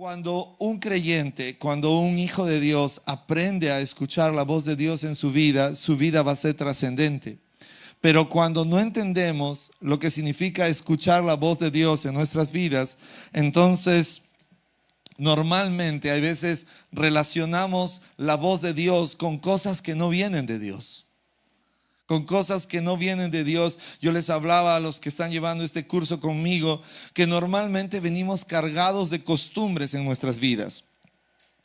Cuando un creyente, cuando un hijo de Dios aprende a escuchar la voz de Dios en su vida va a ser trascendente. Pero cuando no entendemos lo que significa escuchar la voz de Dios en nuestras vidas, entonces normalmente a veces relacionamos la voz de Dios con cosas que no vienen de Dios. Con cosas que no vienen de Dios. Yo les hablaba a los que están llevando este curso conmigo que normalmente venimos cargados de costumbres en nuestras vidas.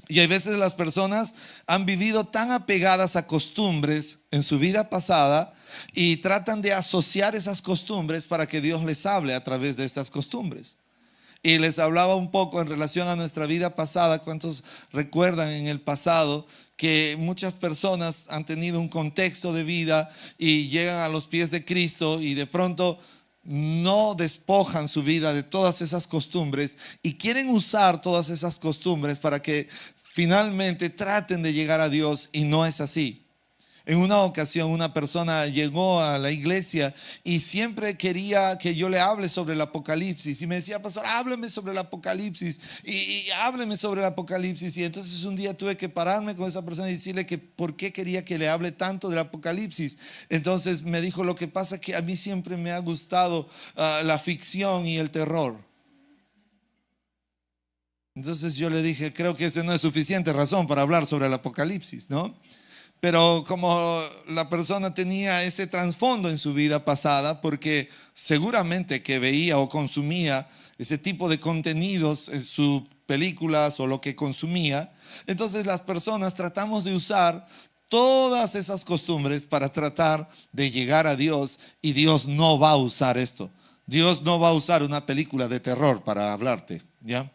Y a veces las personas han vivido tan apegadas a costumbres en su vida pasada y tratan de asociar esas costumbres para que Dios les hable a través de estas costumbres. Y les hablaba un poco en relación a nuestra vida pasada. ¿Cuántos recuerdan en el pasado que muchas personas han tenido un contexto de vida y llegan a los pies de Cristo y de pronto no despojan su vida de todas esas costumbres y quieren usar todas esas costumbres para que finalmente traten de llegar a Dios, y no es así? En una ocasión una persona llegó a la iglesia y siempre quería que yo le hable sobre el Apocalipsis y me decía: pastor, hábleme sobre el Apocalipsis y hábleme sobre el Apocalipsis. Y entonces un día tuve que pararme con esa persona y decirle que por qué quería que le hable tanto del Apocalipsis. Entonces me dijo: lo que pasa es que a mí siempre me ha gustado la ficción y el terror. Entonces yo le dije: creo que ese no es suficiente razón para hablar sobre el Apocalipsis, ¿no? Pero como la persona tenía ese trasfondo en su vida pasada, porque seguramente que veía o consumía ese tipo de contenidos en sus películas o lo que consumía, entonces las personas tratamos de usar todas esas costumbres para tratar de llegar a Dios, y Dios no va a usar esto. Dios no va a usar una película de terror para hablarte, ¿ya?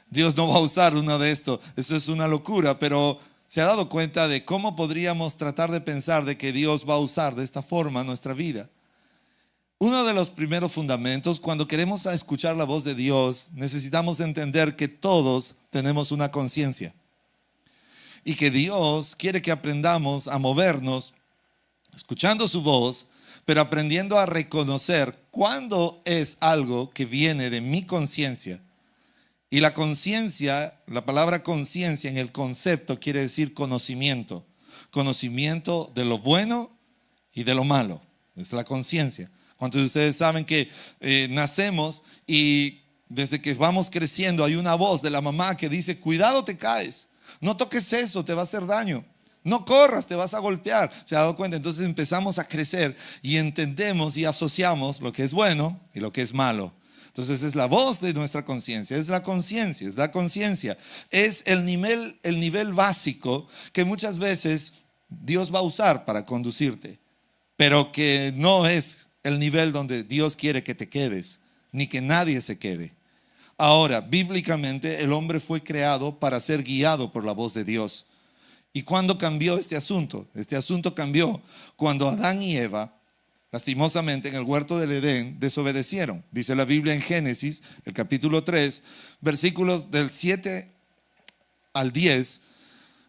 Dios no va a usar uno de esto. Eso es una locura, pero ¿se ha dado cuenta de cómo podríamos tratar de pensar de que Dios va a usar de esta forma nuestra vida? Uno de los primeros fundamentos, cuando queremos escuchar la voz de Dios, necesitamos entender que todos tenemos una conciencia y que Dios quiere que aprendamos a movernos escuchando su voz, pero aprendiendo a reconocer cuándo es algo que viene de mi conciencia. Y la conciencia, la palabra conciencia en el concepto quiere decir conocimiento. Conocimiento de lo bueno y de lo malo. Es la conciencia. ¿Cuántos de ustedes saben que nacemos y desde que vamos creciendo hay una voz de la mamá que dice: cuidado, te caes, no toques eso, te va a hacer daño, no corras, te vas a golpear? ¿Se ha dado cuenta? Entonces empezamos a crecer y entendemos y asociamos lo que es bueno y lo que es malo. Entonces es la voz de nuestra conciencia, es la conciencia, es la conciencia. Es el nivel básico que muchas veces Dios va a usar para conducirte, pero que no es el nivel donde Dios quiere que te quedes, ni que nadie se quede. Ahora, bíblicamente el hombre fue creado para ser guiado por la voz de Dios. ¿Y cuándo cambió este asunto? Este asunto cambió cuando Adán y Eva, lastimosamente, en el huerto del Edén, desobedecieron. Dice la Biblia en Génesis, el capítulo 3, versículos del 7 al 10,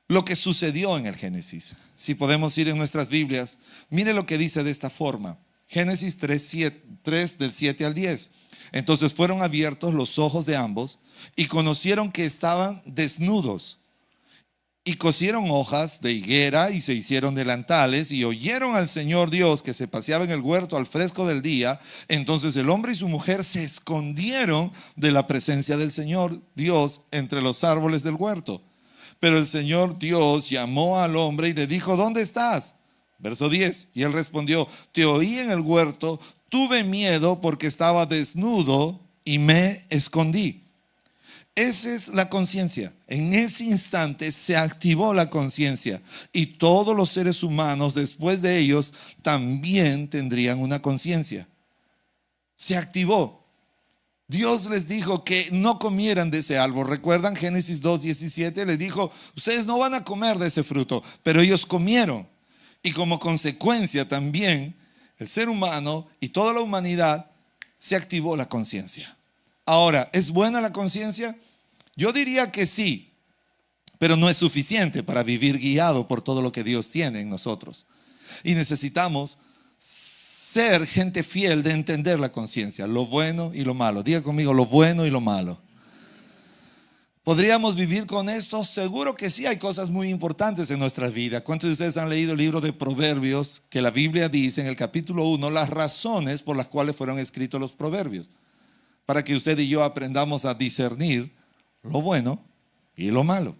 lo que sucedió en el Génesis. Si podemos ir en nuestras Biblias, mire lo que dice de esta forma. Génesis 3 del 7 al 10. Entonces fueron abiertos los ojos de ambos y conocieron que estaban desnudos. Y cosieron hojas de higuera y se hicieron delantales, y oyeron al Señor Dios que se paseaba en el huerto al fresco del día. Entonces el hombre y su mujer se escondieron de la presencia del Señor Dios entre los árboles del huerto. Pero el Señor Dios llamó al hombre y le dijo: ¿dónde estás? Verso 10. Y él respondió: te oí en el huerto, tuve miedo porque estaba desnudo y me escondí. Esa es la conciencia. En ese instante se activó la conciencia, y todos los seres humanos después de ellos también tendrían una conciencia. Se activó. Dios les dijo que no comieran de ese árbol. ¿Recuerdan Génesis 2:17? Les dijo: ustedes no van a comer de ese fruto, pero ellos comieron. Y como consecuencia también el ser humano y toda la humanidad se activó la conciencia. Ahora, ¿es buena la conciencia? Yo diría que sí, pero no es suficiente para vivir guiado por todo lo que Dios tiene en nosotros. Y necesitamos ser gente fiel de entender la conciencia, lo bueno y lo malo. Diga conmigo: lo bueno y lo malo. ¿Podríamos vivir con esto? Seguro que sí, hay cosas muy importantes en nuestra vida. ¿Cuántos de ustedes han leído el libro de Proverbios? Que la Biblia dice en el capítulo 1 las razones por las cuales fueron escritos los proverbios. Para que usted y yo aprendamos a discernir lo bueno y lo malo.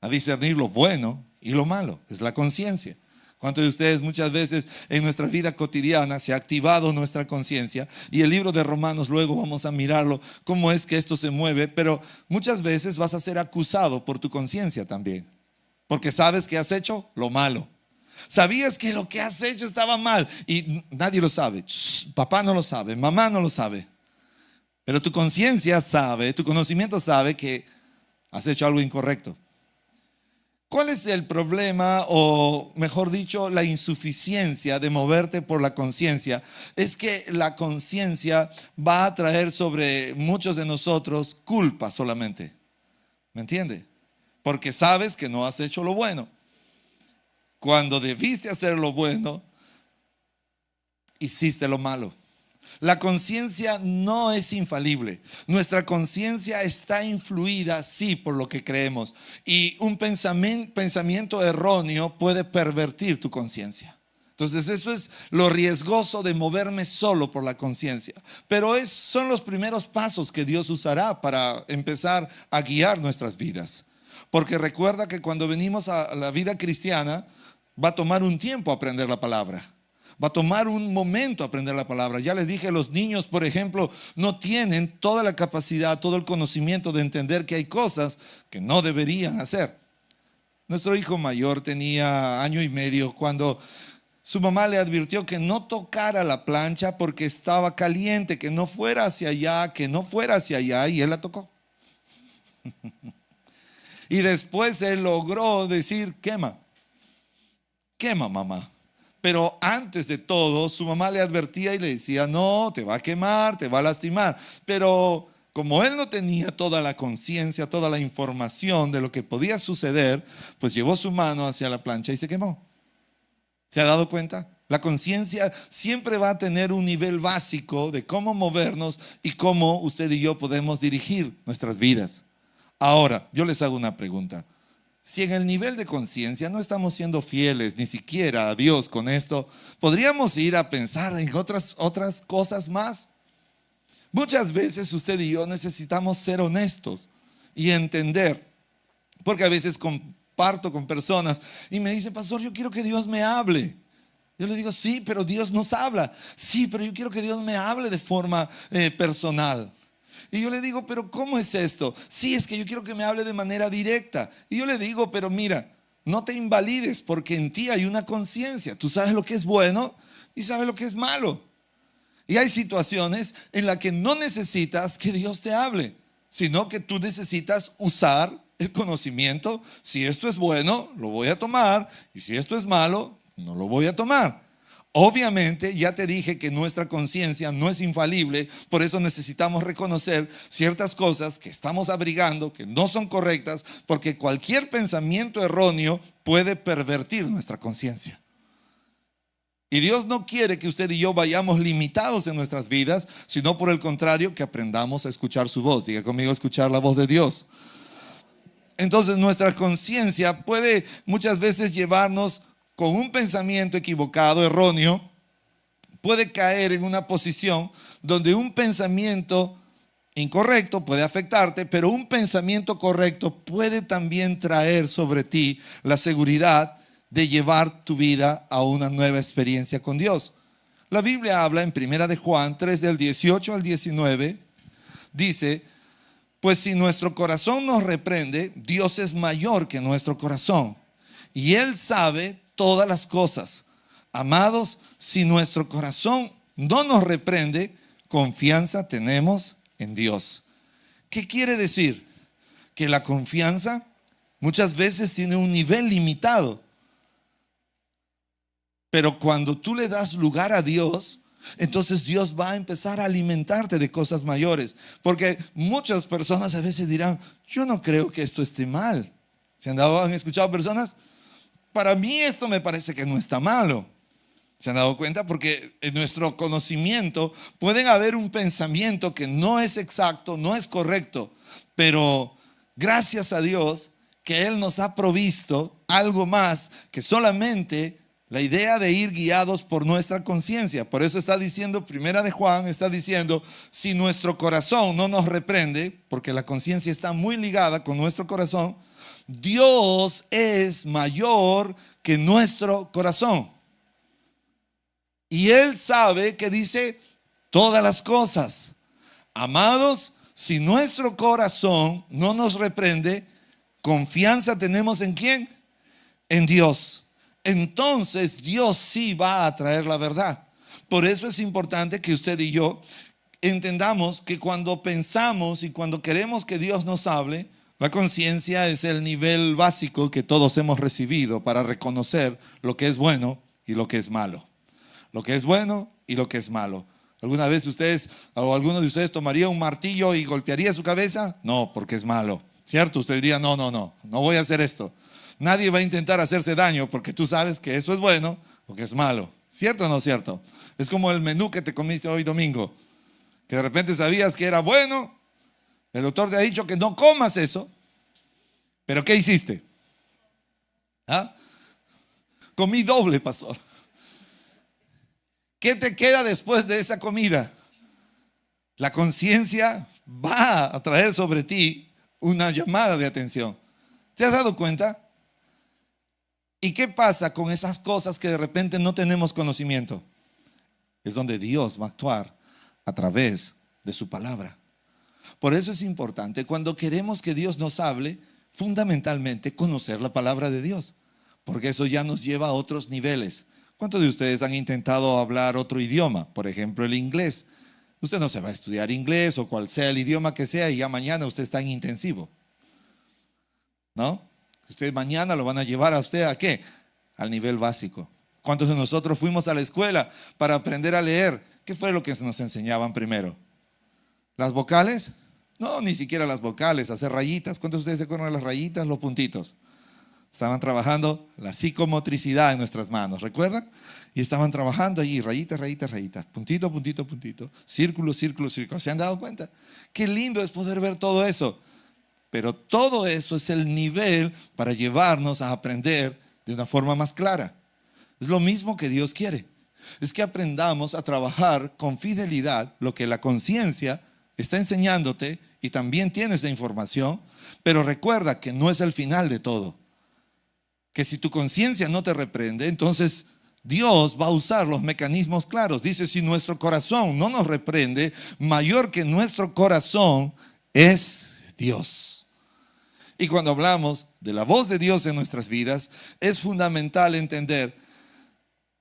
A discernir lo bueno y lo malo. Es la conciencia. ¿Cuántos de ustedes muchas veces en nuestra vida cotidiana se ha activado nuestra conciencia? Y el libro de Romanos, luego vamos a mirarlo, cómo es que esto se mueve, pero muchas veces vas a ser acusado por tu conciencia también, porque sabes que has hecho lo malo. Sabías que lo que has hecho estaba mal y nadie lo sabe. Papá no lo sabe, mamá no lo sabe, pero tu conciencia sabe, tu conocimiento sabe que has hecho algo incorrecto. ¿Cuál es el problema, o mejor dicho, la insuficiencia de moverte por la conciencia? Es que la conciencia va a traer sobre muchos de nosotros culpa solamente. ¿Me entiende? Porque sabes que no has hecho lo bueno. Cuando debiste hacer lo bueno, hiciste lo malo. La conciencia no es infalible. Nuestra conciencia está influida, sí, por lo que creemos. Y un pensamiento erróneo puede pervertir tu conciencia. Entonces eso es lo riesgoso de moverme solo por la conciencia. Pero son los primeros pasos que Dios usará para empezar a guiar nuestras vidas. Porque recuerda que cuando venimos a la vida cristiana, va a tomar un tiempo aprender la palabra. Va a tomar un momento aprender la palabra. Ya les dije, los niños, por ejemplo, no tienen toda la capacidad, todo el conocimiento de entender que hay cosas que no deberían hacer. Nuestro hijo mayor tenía 1 año y medio cuando su mamá le advirtió que no tocara la plancha porque estaba caliente, que no fuera hacia allá, y él la tocó. Y después él logró decir, quema, mamá. Pero antes de todo, su mamá le advertía y le decía, no, te va a quemar, te va a lastimar. Pero como él no tenía toda la conciencia, toda la información de lo que podía suceder, pues llevó su mano hacia la plancha y se quemó. ¿Se ha dado cuenta? La conciencia siempre va a tener un nivel básico de cómo movernos y cómo usted y yo podemos dirigir nuestras vidas. Ahora, yo les hago una pregunta. Si en el nivel de conciencia no estamos siendo fieles ni siquiera a Dios con esto, ¿podríamos ir a pensar en otras cosas más? Muchas veces usted y yo necesitamos ser honestos y entender, porque a veces comparto con personas y me dicen, pastor, yo quiero que Dios me hable. Yo le digo, sí, pero Dios nos habla. Sí, pero yo quiero que Dios me hable de forma personal. Y yo le digo, pero ¿cómo es esto? Sí, es que yo quiero que me hable de manera directa. Y yo le digo, pero mira, no te invalides porque en ti hay una conciencia. Tú sabes lo que es bueno y sabes lo que es malo. Y hay situaciones en las que no necesitas que Dios te hable, sino que tú necesitas usar el conocimiento. Si esto es bueno, lo voy a tomar. Y si esto es malo, no lo voy a tomar. Obviamente, ya te dije que nuestra conciencia no es infalible, por eso necesitamos reconocer ciertas cosas que estamos abrigando, que no son correctas, porque cualquier pensamiento erróneo puede pervertir nuestra conciencia. Y Dios no quiere que usted y yo vayamos limitados en nuestras vidas, sino por el contrario, que aprendamos a escuchar su voz. Diga conmigo, escuchar la voz de Dios. Entonces, nuestra conciencia puede muchas veces llevarnos con un pensamiento equivocado, erróneo, puede caer en una posición donde un pensamiento incorrecto puede afectarte, pero un pensamiento correcto puede también traer sobre ti la seguridad de llevar tu vida a una nueva experiencia con Dios. La Biblia habla en 1 de Juan 3 del 18 al 19, dice, pues si nuestro corazón nos reprende, Dios es mayor que nuestro corazón y Él sabe todas las cosas. Amados, si nuestro corazón no nos reprende, confianza tenemos en Dios. ¿Qué quiere decir? Que la confianza muchas veces tiene un nivel limitado. Pero cuando tú le das lugar a Dios, entonces Dios va a empezar a alimentarte de cosas mayores. Porque muchas personas a veces dirán, yo no creo que esto esté mal. ¿Han escuchado personas? Para mí esto me parece que no está malo. ¿Se han dado cuenta? Porque en nuestro conocimiento pueden haber un pensamiento que no es exacto, no es correcto, pero Gracias a Dios que Él nos ha provisto algo más que solamente la idea de ir guiados por nuestra conciencia. Por eso está diciendo, primera de Juan, está diciendo, si nuestro corazón no nos reprende, porque la conciencia está muy ligada con nuestro corazón, Dios es mayor que nuestro corazón. Y Él sabe que dice todas las cosas. Amados, si nuestro corazón no nos reprende, confianza tenemos ¿en quién? En Dios. Entonces Dios sí va a traer la verdad. Por eso es importante que usted y yo entendamos que cuando pensamos y cuando queremos que Dios nos hable, la conciencia es el nivel básico que todos hemos recibido para reconocer lo que es bueno y lo que es malo. Lo que es bueno y lo que es malo. ¿Alguna vez ustedes o alguno de ustedes tomaría un martillo y golpearía su cabeza? No, porque es malo, ¿cierto? Usted diría, no voy a hacer esto. Nadie va a intentar hacerse daño porque tú sabes que eso es bueno o que es malo. ¿Cierto o no cierto? Es como el menú que te comiste hoy domingo, que de repente sabías que era bueno. El doctor te ha dicho que no comas eso, pero ¿qué hiciste? ¿Ah? Comí doble, pastor. ¿Qué te queda después de esa comida? La conciencia va a traer sobre ti una llamada de atención. ¿Te has dado cuenta? ¿Y qué pasa con esas cosas que de repente no tenemos conocimiento? Es donde Dios va a actuar a través de su palabra. Por eso es importante, cuando queremos que Dios nos hable, fundamentalmente conocer la palabra de Dios, porque eso ya nos lleva a otros niveles. ¿Cuántos de ustedes han intentado hablar otro idioma? Por ejemplo, el inglés. Usted no se va a estudiar inglés o cual sea el idioma que sea y ya mañana usted está en intensivo, ¿no? Usted mañana lo van a llevar a usted ¿a qué? Al nivel básico. ¿Cuántos de nosotros fuimos a la escuela para aprender a leer? ¿Qué fue lo que nos enseñaban primero? ¿Las vocales? No, ni siquiera las vocales, hacer rayitas. ¿Cuántos de ustedes se acuerdan de las rayitas, los puntitos? Estaban trabajando la psicomotricidad en nuestras manos, ¿recuerdan? Y estaban trabajando allí, rayitas, rayitas, rayitas, puntito, puntito, puntito, círculo, círculo, círculo. ¿Se han dado cuenta? Qué lindo es poder ver todo eso. Pero todo eso es el nivel para llevarnos a aprender de una forma más clara. Es lo mismo que Dios quiere. Es que aprendamos a trabajar con fidelidad lo que la conciencia está enseñándote y también tienes la información, pero recuerda que no es el final de todo. Que si tu conciencia no te reprende, entonces Dios va a usar los mecanismos claros. Dice, si nuestro corazón no nos reprende, mayor que nuestro corazón es Dios. Y cuando hablamos de la voz de Dios en nuestras vidas, es fundamental entender,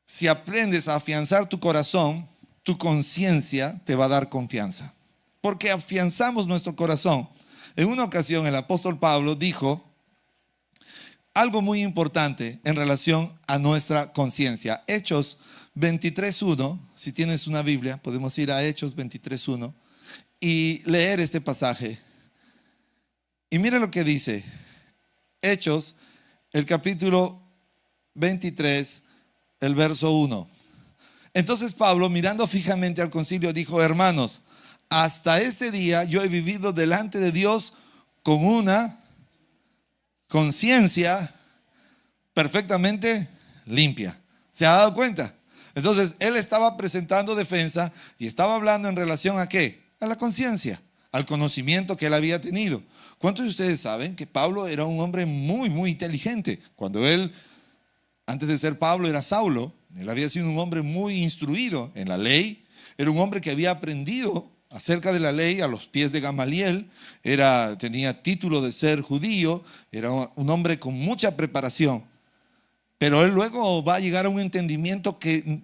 si aprendes a afianzar tu corazón, tu conciencia te va a dar confianza. Porque afianzamos nuestro corazón. En una ocasión el apóstol Pablo dijo algo muy importante en relación a nuestra conciencia. Hechos 23:1, si tienes una Biblia, podemos ir a Hechos 23:1 y leer este pasaje. Y mire lo que dice Hechos, el capítulo 23, el verso 1. Entonces Pablo, mirando fijamente al concilio, dijo, hermanos, hasta este día yo he vivido delante de Dios con una conciencia perfectamente limpia. ¿Se ha dado cuenta? Entonces él estaba presentando defensa y estaba hablando en relación ¿a qué? A la conciencia, al conocimiento que él había tenido. ¿Cuántos de ustedes saben que Pablo era un hombre muy, muy inteligente? Cuando él, antes de ser Pablo, era Saulo, él había sido un hombre muy instruido en la ley, era un hombre que había aprendido acerca de la ley a los pies de Gamaliel, tenía título de ser judío, era un hombre con mucha preparación, pero él luego va a llegar a un entendimiento que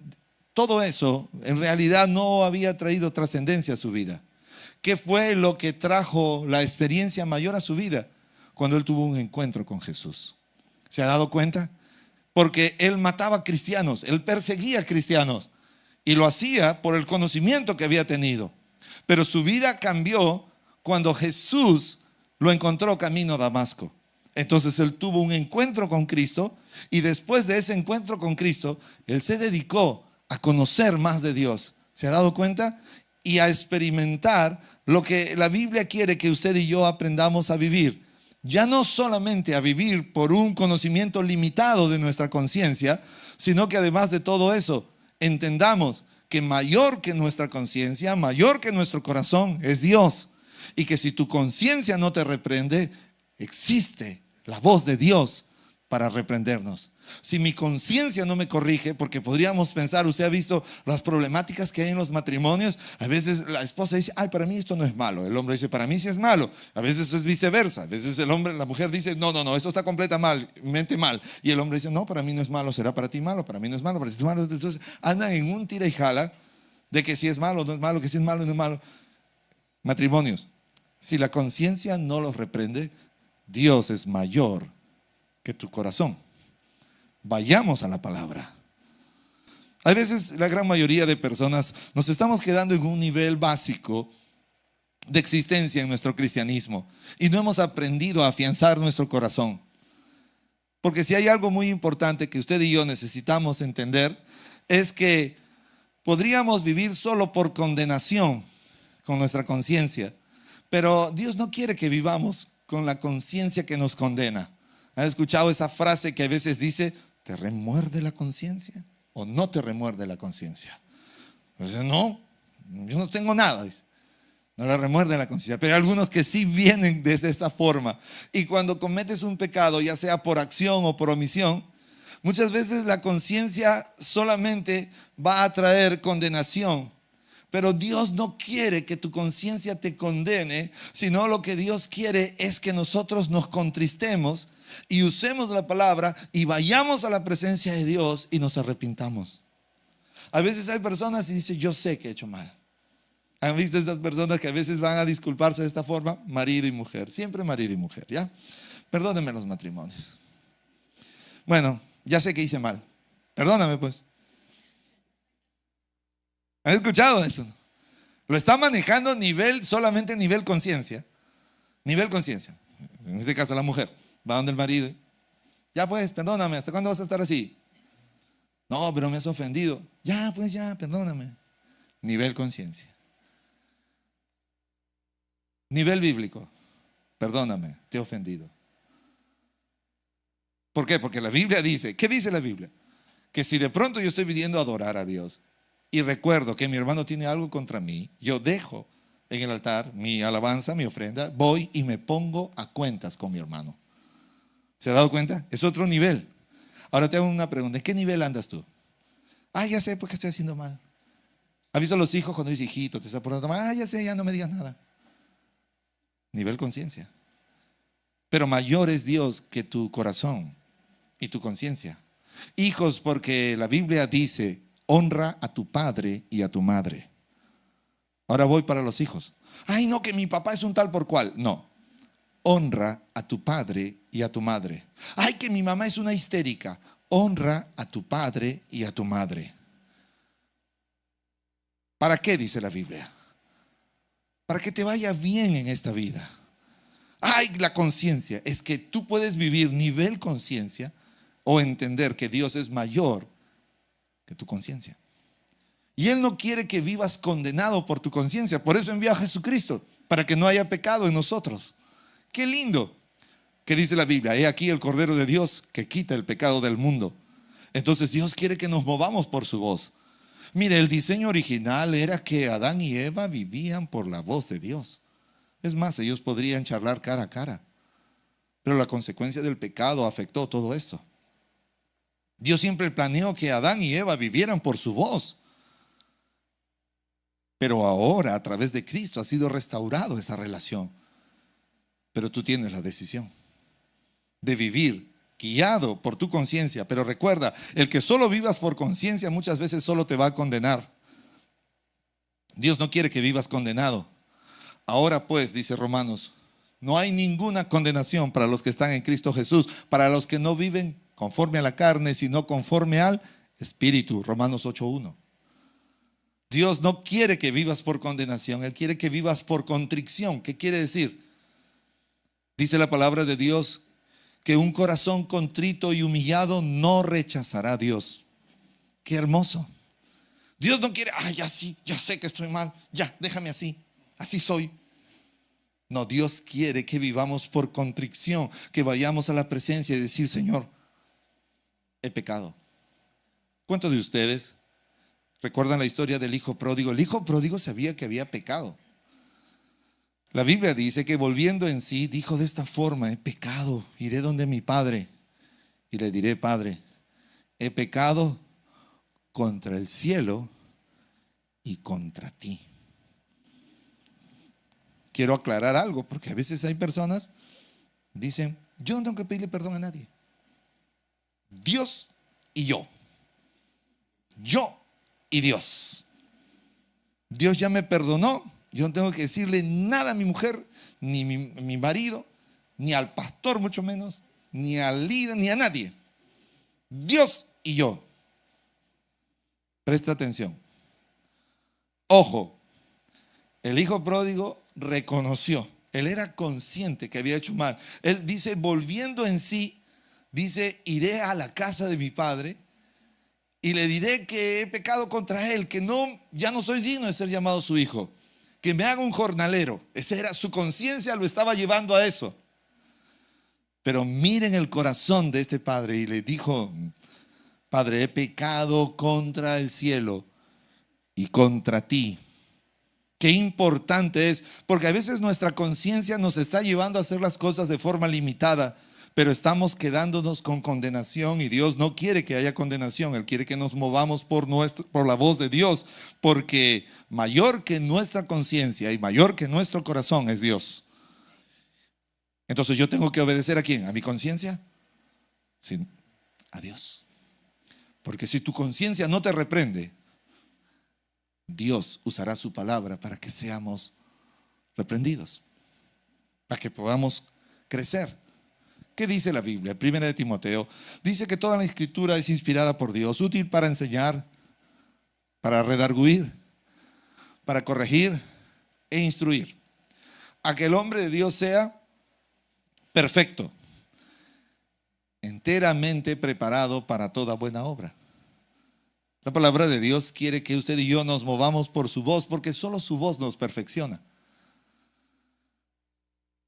todo eso en realidad no había traído trascendencia a su vida. ¿Qué fue lo que trajo la experiencia mayor a su vida? Cuando él tuvo un encuentro con Jesús. ¿Se ha dado cuenta? Porque él mataba cristianos, él perseguía cristianos y lo hacía por el conocimiento que había tenido. Pero su vida cambió cuando Jesús lo encontró camino a Damasco. Entonces él tuvo un encuentro con Cristo y después de ese encuentro con Cristo, él se dedicó a conocer más de Dios. ¿Se ha dado cuenta? Y a experimentar lo que la Biblia quiere que usted y yo aprendamos a vivir. ya no solamente a vivir por un conocimiento limitado de nuestra conciencia, sino que además de todo eso, entendamos que mayor que nuestra conciencia, mayor que nuestro corazón es Dios. Y que si tu conciencia no te reprende, existe la voz de Dios para reprendernos. Si mi conciencia no me corrige, porque podríamos pensar, usted ha visto las problemáticas que hay en los matrimonios. A veces la esposa dice, ay, para mí esto no es malo. El hombre dice, para mí sí es malo. A veces es viceversa. A veces la mujer dice, no, esto está completamente mal. Y el hombre dice, no, para mí no es malo, será para ti malo, para mí no es malo, para ti es malo. Entonces andan en un tira y jala de que si es malo, no es malo, que si es malo, no es malo. Matrimonios, si la conciencia no los reprende, Dios es mayor que tu corazón. Vayamos a la palabra. A veces la gran mayoría de personas nos estamos quedando en un nivel básico de existencia en nuestro cristianismo y no hemos aprendido a afianzar nuestro corazón. Porque si hay algo muy importante que usted y yo necesitamos entender, es que podríamos vivir solo por condenación con nuestra conciencia, pero Dios no quiere que vivamos con la conciencia que nos condena. ¿Han escuchado esa frase que a veces dice, ¿te remuerde la conciencia o no te remuerde la conciencia? Entonces, no, yo no tengo nada, dice. No le remuerde la conciencia, pero hay algunos que sí vienen desde esa forma. Y cuando cometes un pecado, ya sea por acción o por omisión, muchas veces la conciencia solamente va a traer condenación. Pero Dios no quiere que tu conciencia te condene, sino lo que Dios quiere es que nosotros nos contristemos y usemos la palabra y vayamos a la presencia de Dios y nos arrepintamos. A veces hay personas y dicen, yo sé que he hecho mal. ¿Han visto esas personas que a veces van a disculparse de esta forma? Marido y mujer, siempre marido y mujer, ¿ya? Perdónenme los matrimonios. Bueno, ya sé que hice mal. Perdóname pues. ¿Han escuchado eso? Lo está manejando solamente nivel conciencia. Nivel conciencia. En este caso la mujer va donde el marido. Ya pues, perdóname, ¿hasta cuándo vas a estar así? No, pero me has ofendido. Ya pues, ya, perdóname. Nivel conciencia. Nivel bíblico. Perdóname, te he ofendido. ¿Por qué? Porque la Biblia dice, ¿qué dice la Biblia? Que si de pronto yo estoy pidiendo adorar a Dios y recuerdo que mi hermano tiene algo contra mí, yo dejo en el altar mi alabanza, mi ofrenda, voy y me pongo a cuentas con mi hermano. ¿Se ha dado cuenta? Es otro nivel. Ahora te hago una pregunta, ¿en qué nivel andas tú? Ya sé porque estoy haciendo mal. ¿Has visto a los hijos cuando dice hijito, te está portando mal? Ya sé, ya no me digas nada. Nivel conciencia. Pero mayor es Dios que tu corazón y tu conciencia. Hijos, porque la Biblia dice, honra a tu padre y a tu madre. Ahora voy para los hijos. Ay, no, que mi papá es un tal por cual. No. Honra a tu padre y a tu madre. Ay, que mi mamá es una histérica. Honra a tu padre y a tu madre. ¿Para qué dice la Biblia? Para que te vaya bien en esta vida. Ay, la conciencia. Es que tú puedes vivir nivel conciencia o entender que Dios es mayor que tu conciencia. Y Él no quiere que vivas condenado por tu conciencia. Por eso envió a Jesucristo, para que no haya pecado en nosotros. Qué lindo. ¿Qué dice la Biblia? He aquí el Cordero de Dios que quita el pecado del mundo. Entonces Dios quiere que nos movamos por su voz. Mire, el diseño original era que Adán y Eva vivían por la voz de Dios. Es más, ellos podrían charlar cara a cara. Pero la consecuencia del pecado afectó todo esto. Dios siempre planeó que Adán y Eva vivieran por su voz. Pero ahora, a través de Cristo, ha sido restaurado esa relación. Pero tú tienes la decisión de vivir guiado por tu conciencia. Pero recuerda, el que solo vivas por conciencia muchas veces solo te va a condenar. Dios no quiere que vivas condenado. Ahora pues, dice Romanos, no hay ninguna condenación para los que están en Cristo Jesús, para los que no viven conforme a la carne, sino conforme al Espíritu. Romanos 8:1. Dios no quiere que vivas por condenación, Él quiere que vivas por contrición. ¿Qué quiere decir? Dice la palabra de Dios que un corazón contrito y humillado no rechazará a Dios. Qué hermoso. Dios no quiere, ya sí, ya sé que estoy mal, ya, déjame así soy. No, Dios quiere que vivamos por contrición, que vayamos a la presencia y decir, Señor, he pecado. ¿Cuántos de ustedes recuerdan la historia del hijo pródigo? El hijo pródigo sabía que había pecado. La Biblia dice que volviendo en sí, dijo de esta forma: he pecado, iré donde mi padre y le diré, Padre, he pecado contra el cielo y contra ti. Quiero aclarar algo, porque a veces hay personas que dicen, yo no tengo que pedirle perdón a nadie. Dios y yo. Yo y Dios. Dios ya me perdonó. Yo no tengo que decirle nada a mi mujer, ni mi marido, ni al pastor mucho menos, ni al líder, ni a nadie. Dios y yo. Presta atención. Ojo, el hijo pródigo reconoció. Él era consciente que había hecho mal. Él dice, volviendo en sí, dice, iré a la casa de mi padre y le diré que he pecado contra él, que ya no soy digno de ser llamado su hijo, que me haga un jornalero. Esa era su conciencia, lo estaba llevando a eso. Pero miren el corazón de este padre y le dijo, Padre, he pecado contra el cielo y contra ti. Qué importante es, porque a veces nuestra conciencia nos está llevando a hacer las cosas de forma limitada, pero estamos quedándonos con condenación y Dios no quiere que haya condenación. Él quiere que nos movamos por la voz de Dios, porque mayor que nuestra conciencia y mayor que nuestro corazón es Dios. Entonces yo tengo que obedecer ¿a quién? ¿A mi conciencia? Sí, a Dios. Porque si tu conciencia no te reprende, Dios usará su palabra para que seamos reprendidos, para que podamos crecer. ¿Qué dice la Biblia? 1 de Timoteo dice que toda la escritura es inspirada por Dios, útil para enseñar, para redarguir, para corregir e instruir, a que el hombre de Dios sea perfecto, enteramente preparado para toda buena obra. La palabra de Dios quiere que usted y yo nos movamos por su voz, porque solo su voz nos perfecciona.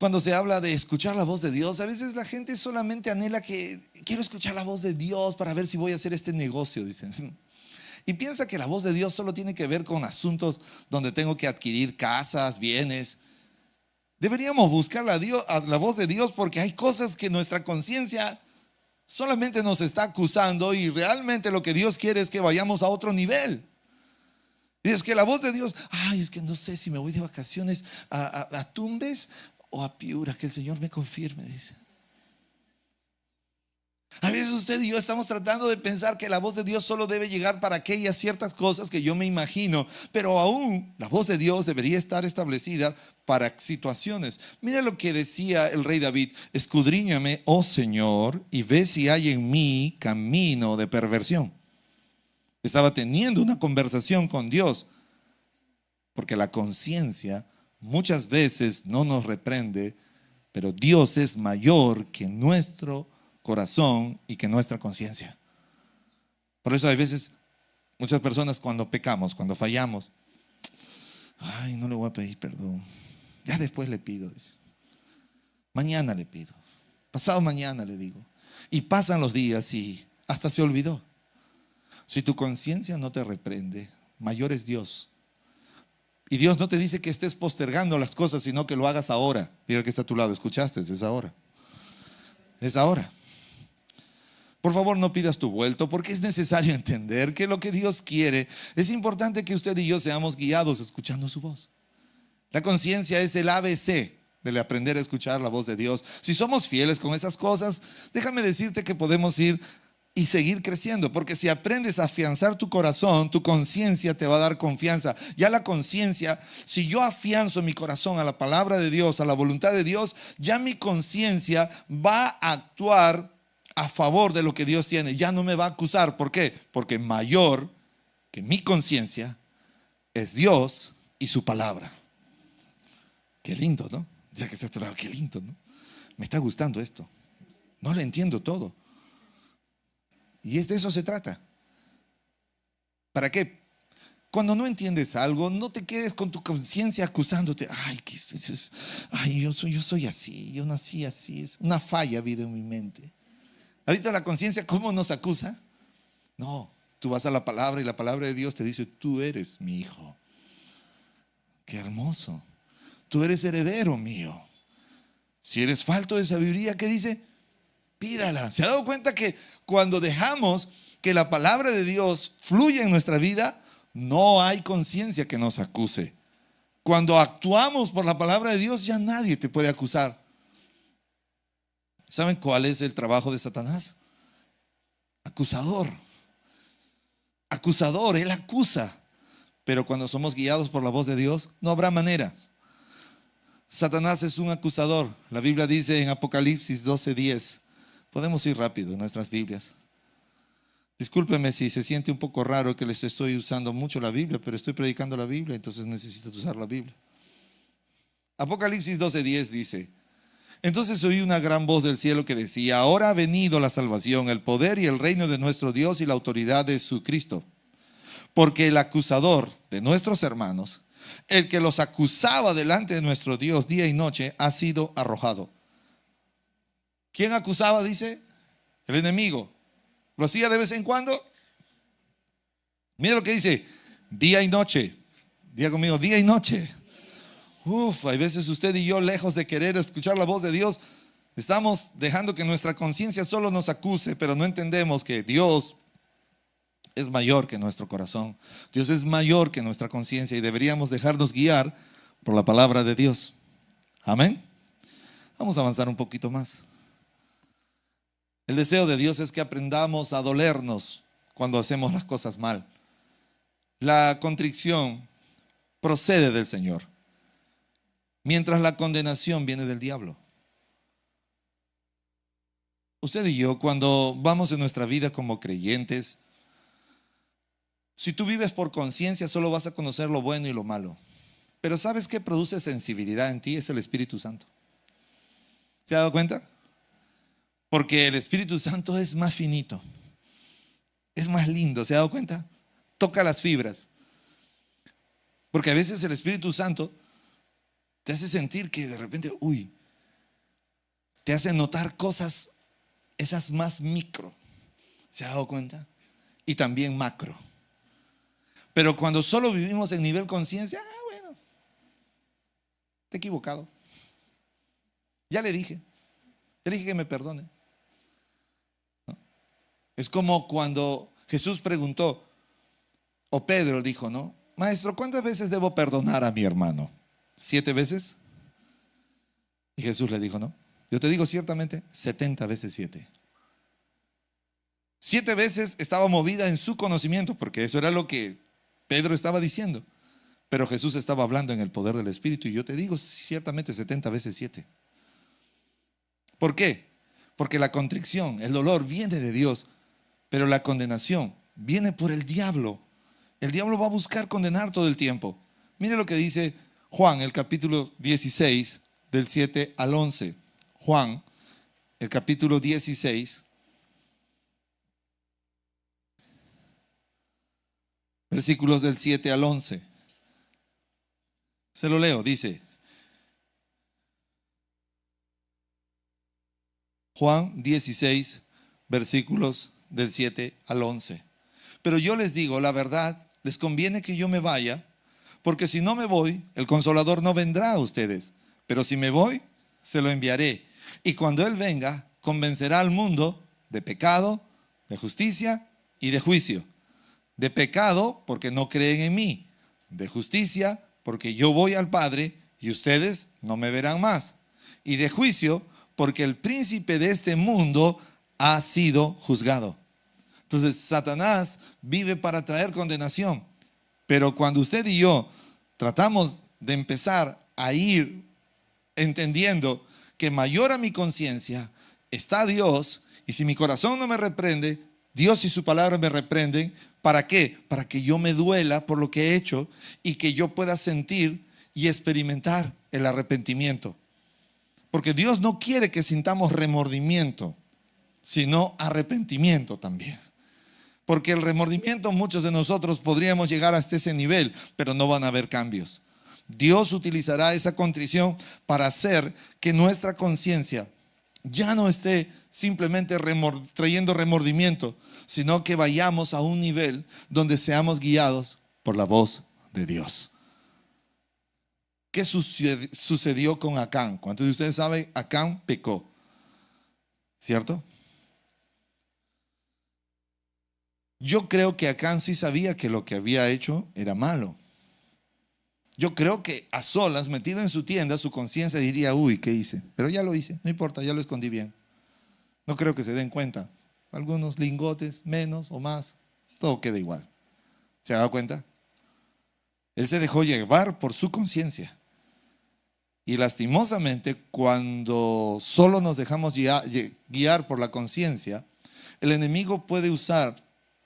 Cuando se habla de escuchar la voz de Dios, a veces la gente solamente anhela que quiero escuchar la voz de Dios para ver si voy a hacer este negocio, dicen. Y piensa que la voz de Dios solo tiene que ver con asuntos donde tengo que adquirir casas, bienes. Deberíamos buscar la voz de Dios, porque hay cosas que nuestra conciencia solamente nos está acusando y realmente lo que Dios quiere es que vayamos a otro nivel. Y es que la voz de Dios, es que no sé si me voy de vacaciones a Tumbes o a Piura, que el Señor me confirme, dice. A veces usted y yo estamos tratando de pensar que la voz de Dios solo debe llegar para aquellas ciertas cosas que yo me imagino, pero aún la voz de Dios debería estar establecida para situaciones. Mira lo que decía el rey David: escudriñame, oh Señor, y ve si hay en mí camino de perversión. Estaba teniendo una conversación con Dios, porque la conciencia muchas veces no nos reprende, pero Dios es mayor que nuestro corazón y que nuestra conciencia. Por eso hay veces, muchas personas cuando pecamos, cuando fallamos, no le voy a pedir perdón, ya después le pido, dice. Mañana le pido, pasado mañana le digo. Y pasan los días y hasta se olvidó. Si tu conciencia no te reprende, mayor es Dios. Y Dios no te dice que estés postergando las cosas, sino que lo hagas ahora. Dile al que está a tu lado, ¿escuchaste? Es ahora. Es ahora. Por favor, no pidas tu vuelto, porque es necesario entender que lo que Dios quiere, es importante que usted y yo seamos guiados escuchando su voz. La conciencia es el ABC del aprender a escuchar la voz de Dios. Si somos fieles con esas cosas, déjame decirte que podemos ir y seguir creciendo, porque si aprendes a afianzar tu corazón, tu conciencia te va a dar confianza. Ya la conciencia, si yo afianzo mi corazón a la palabra de Dios, a la voluntad de Dios, ya mi conciencia va a actuar a favor de lo que Dios tiene. Ya no me va a acusar. ¿Por qué? Porque mayor que mi conciencia es Dios y su palabra. Qué lindo, ¿no? Ya que está a tu lado, qué lindo, ¿no? Me está gustando esto. No lo entiendo todo. Y de eso se trata. ¿Para qué? Cuando no entiendes algo, no te quedes con tu conciencia acusándote. Ay, yo soy así, yo nací así. Es una falla habido en mi mente. Ahorita la conciencia, ¿cómo nos acusa? No, tú vas a la palabra y la palabra de Dios te dice, tú eres mi hijo. Qué hermoso. Tú eres heredero mío. Si eres falto de sabiduría, ¿qué dice? Pídala. ¿Se ha dado cuenta que cuando dejamos que la palabra de Dios fluya en nuestra vida, no hay conciencia que nos acuse? Cuando actuamos por la palabra de Dios, ya nadie te puede acusar. ¿Saben cuál es el trabajo de Satanás? Acusador. Acusador, él acusa. Pero cuando somos guiados por la voz de Dios, no habrá manera. Satanás es un acusador. La Biblia dice en Apocalipsis 12:10. Podemos ir rápido en nuestras Biblias. Discúlpeme si se siente un poco raro que les estoy usando mucho la Biblia, pero estoy predicando la Biblia, entonces necesito usar la Biblia. Apocalipsis 12:10 dice: entonces oí una gran voz del cielo que decía: ahora ha venido la salvación, el poder y el reino de nuestro Dios y la autoridad de su Cristo. Porque el acusador de nuestros hermanos, el que los acusaba delante de nuestro Dios día y noche, ha sido arrojado. ¿Quién acusaba? Dice el enemigo. ¿Lo hacía de vez en cuando? Mira lo que dice: día y noche. Diga conmigo, día y noche. Hay veces usted y yo, lejos de querer escuchar la voz de Dios, estamos dejando que nuestra conciencia solo nos acuse, pero no entendemos que Dios es mayor que nuestro corazón. Dios es mayor que nuestra conciencia y deberíamos dejarnos guiar por la palabra de Dios. Amén. Vamos a avanzar un poquito más. El deseo de Dios es que aprendamos a dolernos cuando hacemos las cosas mal. La contrición procede del Señor, mientras la condenación viene del diablo. Usted y yo, cuando vamos en nuestra vida como creyentes, si tú vives por conciencia, solo vas a conocer lo bueno y lo malo. Pero ¿sabes qué produce sensibilidad en ti? Es el Espíritu Santo. ¿Se ha dado cuenta? Porque el Espíritu Santo es más finito, es más lindo. ¿Se ha dado cuenta? Toca las fibras. Porque a veces el Espíritu Santo te hace sentir que de repente, te hace notar cosas, esas más micro. ¿Se ha dado cuenta? Y también macro. Pero cuando solo vivimos en nivel conciencia, bueno, te he equivocado. Ya le dije que me perdone. ¿No? Es como cuando Jesús preguntó, o Pedro dijo, ¿no? Maestro, ¿cuántas veces debo perdonar a mi hermano? ¿7 veces? Y Jesús le dijo, no, yo te digo ciertamente 70 veces 7. 7 veces estaba movida en su conocimiento, porque eso era lo que Pedro estaba diciendo. Pero Jesús estaba hablando en el poder del Espíritu, y yo te digo ciertamente 70 veces 7. ¿Por qué? Porque la contrición, el dolor viene de Dios, pero la condenación viene por el diablo. El diablo va a buscar condenar todo el tiempo. Mire lo que dice Juan, el capítulo 16, del 7 al 11. Juan, el capítulo 16, versículos del 7 al 11. Se lo leo, dice Juan 16, versículos del 7 al 11. Pero yo les digo la verdad, les conviene que yo me vaya, porque si no me voy, el Consolador no vendrá a ustedes. Pero si me voy, se lo enviaré. Y cuando Él venga, convencerá al mundo de pecado, de justicia y de juicio. De pecado, porque no creen en mí. De justicia, porque yo voy al Padre y ustedes no me verán más. Y de juicio, porque el príncipe de este mundo ha sido juzgado. Entonces, Satanás vive para traer condenación. Pero cuando usted y yo tratamos de empezar a ir entendiendo que mayor a mi conciencia está Dios, y si mi corazón no me reprende, Dios y su palabra me reprenden. ¿Para qué? Para que yo me duela por lo que he hecho y que yo pueda sentir y experimentar el arrepentimiento. Porque Dios no quiere que sintamos remordimiento, sino arrepentimiento también. Porque el remordimiento, muchos de nosotros podríamos llegar hasta ese nivel, pero no van a haber cambios. Dios utilizará esa contrición para hacer que nuestra conciencia ya no esté simplemente trayendo remordimiento, sino que vayamos a un nivel donde seamos guiados por la voz de Dios. ¿Qué sucedió con Acán? ¿Cuántos de ustedes saben? Acán pecó, ¿cierto? Yo creo que Acán sí sabía que lo que había hecho era malo. Yo creo que a solas, metido en su tienda, su conciencia diría, uy, ¿qué hice? Pero ya lo hice, no importa, ya lo escondí bien. No creo que se den cuenta. Algunos lingotes, menos o más, todo queda igual. ¿Se ha dado cuenta? Él se dejó llevar por su conciencia. Y lastimosamente, cuando solo nos dejamos guiar por la conciencia, el enemigo puede usar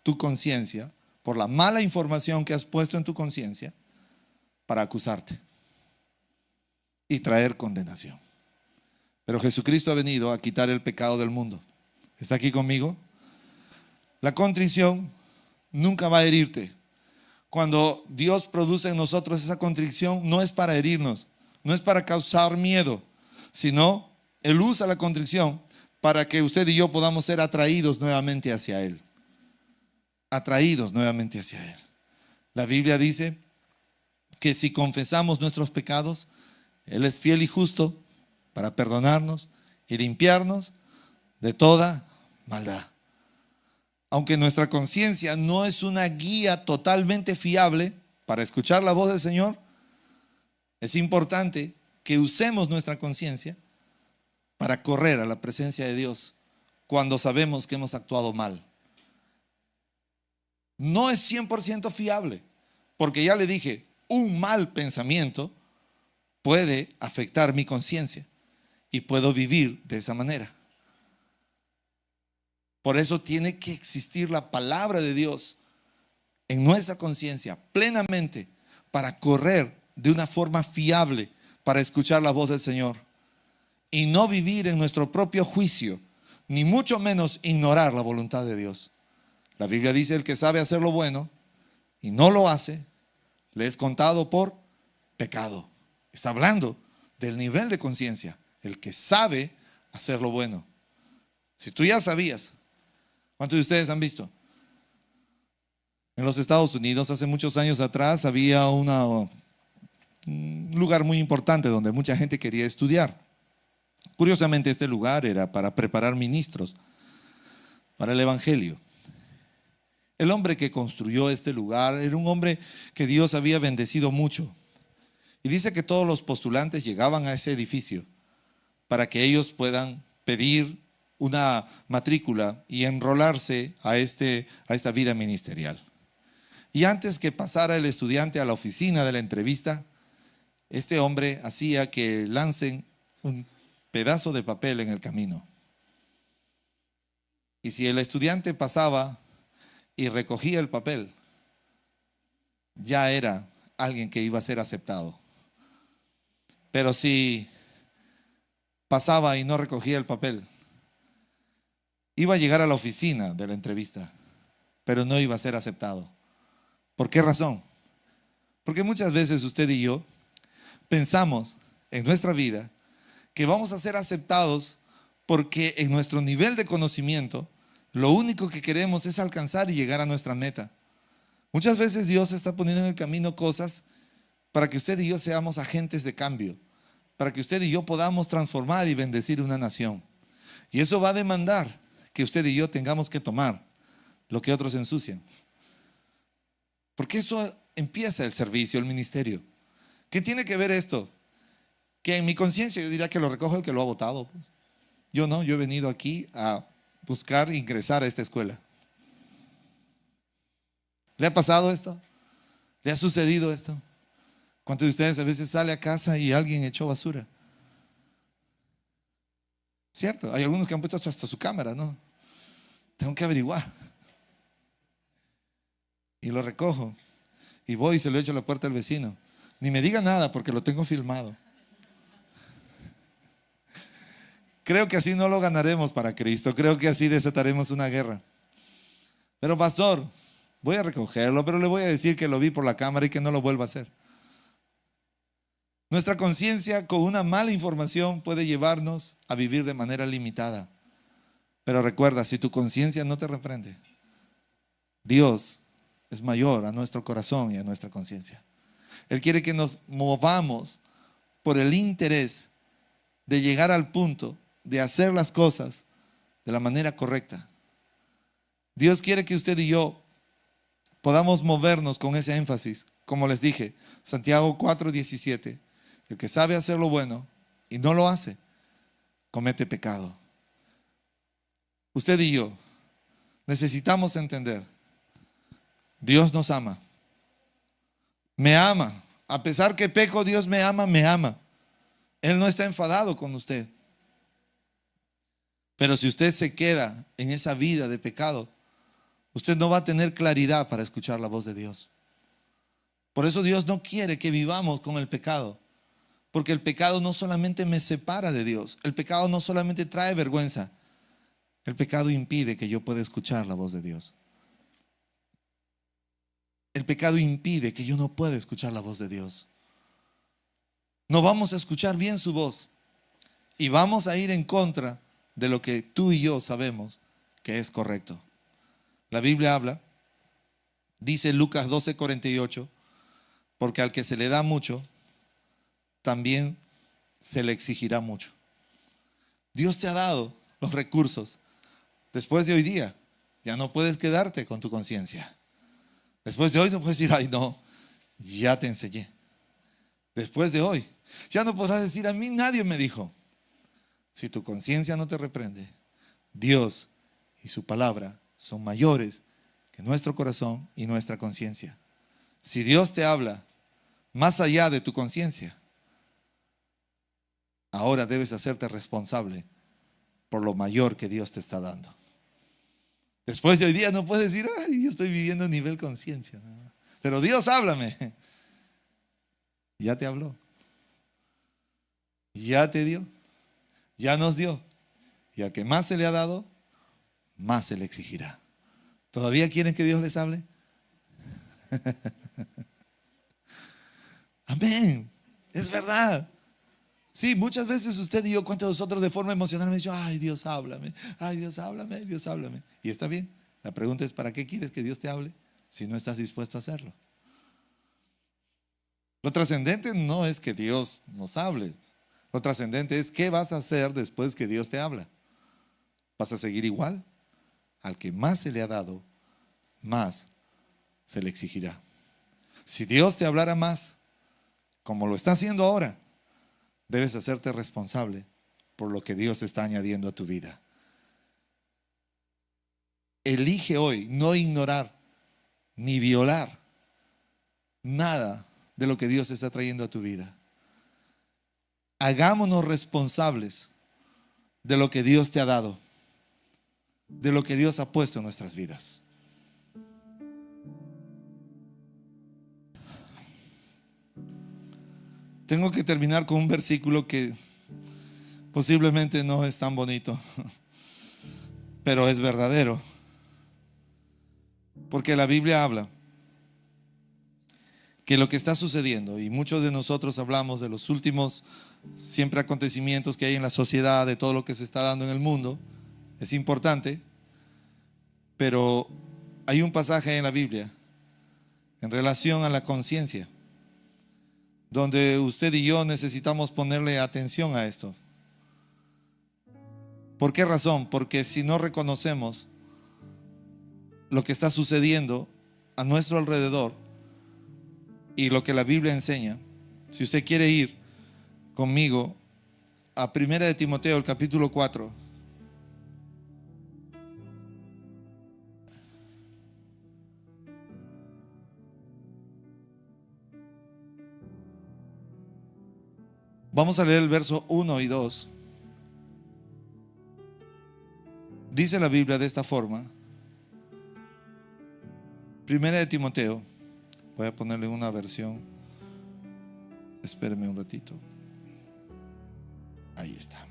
tu conciencia por la mala información que has puesto en tu conciencia para acusarte y traer condenación. Pero Jesucristo ha venido a quitar el pecado del mundo. ¿Está aquí conmigo? La contrición nunca va a herirte. Cuando Dios produce en nosotros esa contrición, no es para herirnos, no es para causar miedo, sino Él usa la contrición para que usted y yo podamos ser atraídos nuevamente hacia Él. Atraídos nuevamente hacia Él. La Biblia dice que si confesamos nuestros pecados, Él es fiel y justo para perdonarnos y limpiarnos de toda maldad. Aunque nuestra conciencia no es una guía totalmente fiable para escuchar la voz del Señor, es importante que usemos nuestra conciencia para correr a la presencia de Dios cuando sabemos que hemos actuado mal. No es 100% fiable, porque ya le dije, un mal pensamiento puede afectar mi conciencia y puedo vivir de esa manera. Por eso tiene que existir la palabra de Dios en nuestra conciencia plenamente para correr de una forma fiable, para escuchar la voz del Señor y no vivir en nuestro propio juicio, ni mucho menos ignorar la voluntad de Dios. La Biblia dice, el que sabe hacer lo bueno y no lo hace, le es contado por pecado. Está hablando del nivel de conciencia, el que sabe hacer lo bueno. Si tú ya sabías, ¿cuántos de ustedes han visto? En los Estados Unidos, hace muchos años atrás, había un lugar muy importante donde mucha gente quería estudiar. Curiosamente, este lugar era para preparar ministros para el Evangelio. El hombre que construyó este lugar era un hombre que Dios había bendecido mucho. Y dice que todos los postulantes llegaban a ese edificio para que ellos puedan pedir una matrícula y enrolarse a esta vida ministerial. Y antes que pasara el estudiante a la oficina de la entrevista, este hombre hacía que lancen un pedazo de papel en el camino. Y si el estudiante pasaba y recogía el papel, ya era alguien que iba a ser aceptado. Pero si pasaba y no recogía el papel, iba a llegar a la oficina de la entrevista, pero no iba a ser aceptado. ¿Por qué razón? Porque muchas veces usted y yo pensamos en nuestra vida que vamos a ser aceptados porque en nuestro nivel de conocimiento lo único que queremos es alcanzar y llegar a nuestra meta. Muchas veces Dios está poniendo en el camino cosas para que usted y yo seamos agentes de cambio, para que usted y yo podamos transformar y bendecir una nación. Y eso va a demandar que usted y yo tengamos que tomar lo que otros ensucian. Porque eso empieza el servicio, el ministerio. ¿Qué tiene que ver esto? Que en mi conciencia yo diría que lo recojo el que lo ha votado. Pues. Yo no, yo he venido aquí a buscar ingresar a esta escuela. ¿Le ha pasado esto? ¿Le ha sucedido esto? ¿Cuántos de ustedes a veces sale a casa y alguien echó basura? ¿Cierto? Hay algunos que han puesto hasta su cámara, ¿no? Tengo que averiguar. Y lo recojo. Y voy y se lo echo a la puerta al vecino. Ni me diga nada porque lo tengo filmado. Creo que así no lo ganaremos para Cristo. Creo que así desataremos una guerra. Pero pastor, voy a recogerlo, pero le voy a decir que lo vi por la cámara y que no lo vuelva a hacer. Nuestra conciencia con una mala información puede llevarnos a vivir de manera limitada. Pero recuerda, si tu conciencia no te reprende, Dios es mayor a nuestro corazón y a nuestra conciencia. Él quiere que nos movamos por el interés de llegar al punto de hacer las cosas de la manera correcta. Dios quiere que usted y yo podamos movernos con ese énfasis. Como les dije, Santiago 4:17, el que sabe hacer lo bueno y no lo hace, comete pecado. Usted y yo necesitamos entender, Dios nos ama, me ama. A pesar que peco, Dios me ama, me ama. Él no está enfadado con usted. Pero si usted se queda en esa vida de pecado, usted no va a tener claridad para escuchar la voz de Dios. Por eso Dios no quiere que vivamos con el pecado. Porque el pecado no solamente me separa de Dios. El pecado no solamente trae vergüenza. El pecado impide que yo pueda escuchar la voz de Dios. El pecado impide que yo no pueda escuchar la voz de Dios. No vamos a escuchar bien su voz. Y vamos a ir en contra de lo que tú y yo sabemos que es correcto. La Biblia habla, dice Lucas 12:48, porque al que se le da mucho, también se le exigirá mucho. Dios te ha dado los recursos. Después de hoy día, ya no puedes quedarte con tu conciencia. Después de hoy no puedes decir, ay no, ya te enseñé. Después de hoy, ya no podrás decir, a mí nadie me dijo. Si tu conciencia no te reprende, Dios y su palabra son mayores que nuestro corazón y nuestra conciencia. Si Dios te habla más allá de tu conciencia, ahora debes hacerte responsable por lo mayor que Dios te está dando. Después de hoy día no puedes decir, ay, yo estoy viviendo a nivel conciencia. No. Pero Dios, háblame. Ya te habló. Ya te dio. Ya nos dio. Y al que más se le ha dado, más se le exigirá. ¿Todavía quieren que Dios les hable? Amén. Es verdad. Sí, muchas veces usted y yo, ¿cuántos de nosotros de forma emocional me han dicho, ay Dios, háblame, ay Dios, háblame, Dios, háblame? Y está bien. La pregunta es, ¿para qué quieres que Dios te hable si no estás dispuesto a hacerlo? Lo trascendente no es que Dios nos hable. Lo trascendente es, ¿qué vas a hacer después que Dios te habla? ¿Vas a seguir igual? Al que más se le ha dado, más se le exigirá. Si Dios te hablara más, como lo está haciendo ahora, debes hacerte responsable por lo que Dios está añadiendo a tu vida. Elige hoy no ignorar ni violar nada de lo que Dios está trayendo a tu vida. Hagámonos responsables de lo que Dios te ha dado, de lo que Dios ha puesto en nuestras vidas. Tengo que terminar con un versículo que posiblemente no es tan bonito, pero es verdadero. Porque la Biblia habla que lo que está sucediendo, y muchos de nosotros hablamos de los últimos siempre acontecimientos que hay en la sociedad, de todo lo que se está dando en el mundo, es importante, pero hay un pasaje en la Biblia en relación a la conciencia, donde usted y yo necesitamos ponerle atención a esto. ¿Por qué razón? Porque si no reconocemos lo que está sucediendo a nuestro alrededor y lo que la Biblia enseña, si usted quiere ir conmigo a 1 de Timoteo, el capítulo 4. Vamos a leer el verso 1 y 2. Dice la Biblia de esta forma. 1 de Timoteo. Voy a ponerle una versión. Espéreme un ratito. Ahí está.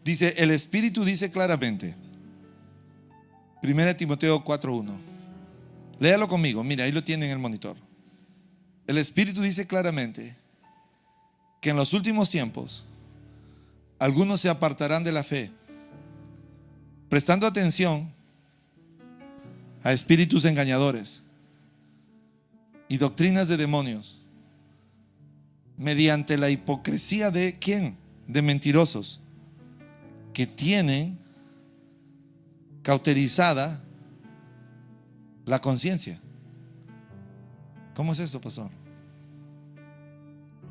Dice, el Espíritu dice claramente 1 Timoteo 4:1. Léalo conmigo, mira, ahí lo tiene en el monitor. El Espíritu dice claramente que en los últimos tiempos algunos se apartarán de la fe, prestando atención a espíritus engañadores y doctrinas de demonios, mediante la hipocresía de ¿quién? De mentirosos, que tienen cauterizada la conciencia. ¿Cómo es esto, pastor?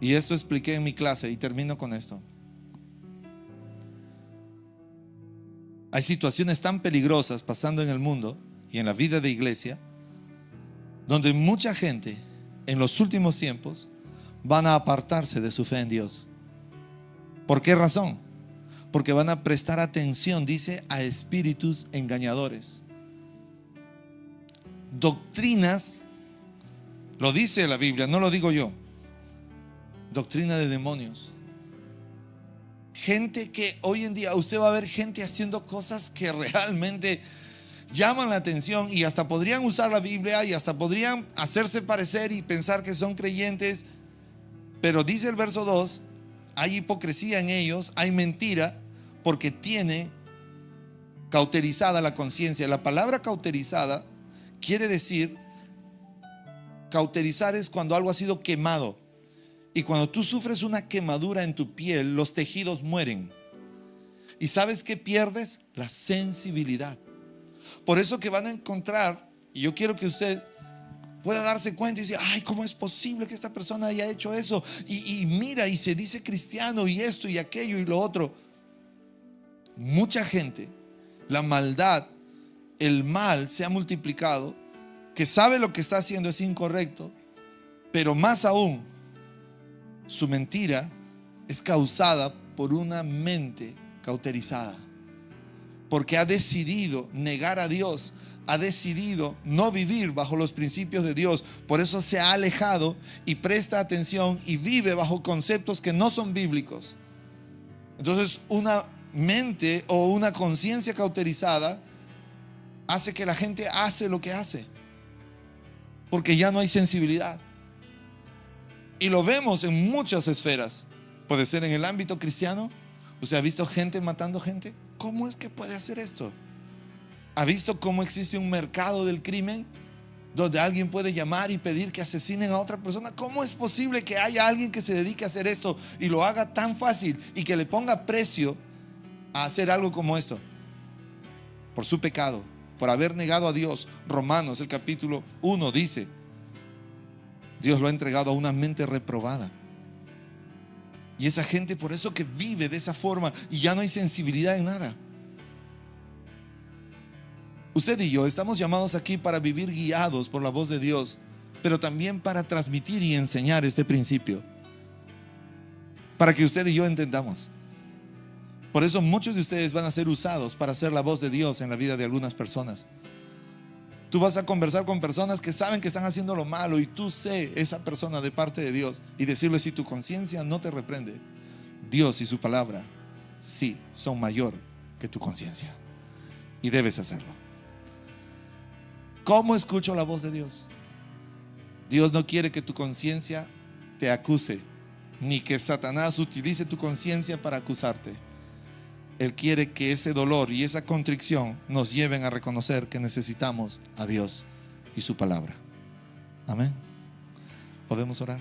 Y esto expliqué en mi clase y termino con esto. Hay situaciones tan peligrosas pasando en el mundo y en la vida de iglesia, donde mucha gente en los últimos tiempos van a apartarse de su fe en Dios. ¿Por qué razón? Porque van a prestar atención, dice, a espíritus engañadores. Doctrinas, lo dice la Biblia, no lo digo yo. Doctrina de demonios. Gente que hoy en día usted va a ver gente haciendo cosas que realmente llaman la atención y hasta podrían usar la Biblia y hasta podrían hacerse parecer y pensar que son creyentes, pero dice el verso 2, hay hipocresía en ellos, hay mentira, porque tiene cauterizada la conciencia. La palabra cauterizada quiere decir, cauterizar es cuando algo ha sido quemado. Y cuando tú sufres una quemadura en tu piel, los tejidos mueren. ¿Y sabes qué pierdes? La sensibilidad. Por eso que van a encontrar, y yo quiero que usted pueda darse cuenta y decir, ay, ¿cómo es posible que esta persona haya hecho eso? Y mira, y se dice cristiano, y esto, y aquello, y lo otro. Mucha gente, la maldad, el mal se ha multiplicado, que sabe lo que está haciendo es incorrecto, pero más aún, su mentira es causada por una mente cauterizada, porque ha decidido negar a Dios, ha decidido no vivir bajo los principios de Dios. Por eso se ha alejado y presta atención y vive bajo conceptos que no son bíblicos. Entonces, una mente o una conciencia cauterizada hace que la gente hace lo que hace, porque ya no hay sensibilidad. Y lo vemos en muchas esferas. Puede ser en el ámbito cristiano. ¿Usted ha visto gente matando gente? ¿Cómo es que puede hacer esto? ¿Ha visto cómo existe un mercado del crimen donde alguien puede llamar y pedir que asesinen a otra persona? ¿Cómo es posible que haya alguien que se dedique a hacer esto y lo haga tan fácil y que le ponga precio a hacer algo como esto? Por su pecado, por haber negado a Dios. Romanos, el capítulo 1 dice, Dios lo ha entregado a una mente reprobada. Y esa gente, por eso que vive de esa forma y ya no hay sensibilidad en nada. Usted y yo estamos llamados aquí para vivir guiados por la voz de Dios, pero también para transmitir y enseñar este principio, para que usted y yo entendamos. Por eso muchos de ustedes van a ser usados para ser la voz de Dios en la vida de algunas personas. Tú vas a conversar con personas que saben que están haciendo lo malo y tú sé esa persona de parte de Dios y decirle, si tu conciencia no te reprende, Dios y su palabra sí son mayor que tu conciencia y debes hacerlo. ¿Cómo escucho la voz de Dios? Dios no quiere que tu conciencia te acuse, ni que Satanás utilice tu conciencia para acusarte. Él quiere que ese dolor y esa contrición nos lleven a reconocer que necesitamos a Dios y su palabra. Amén. ¿Podemos orar?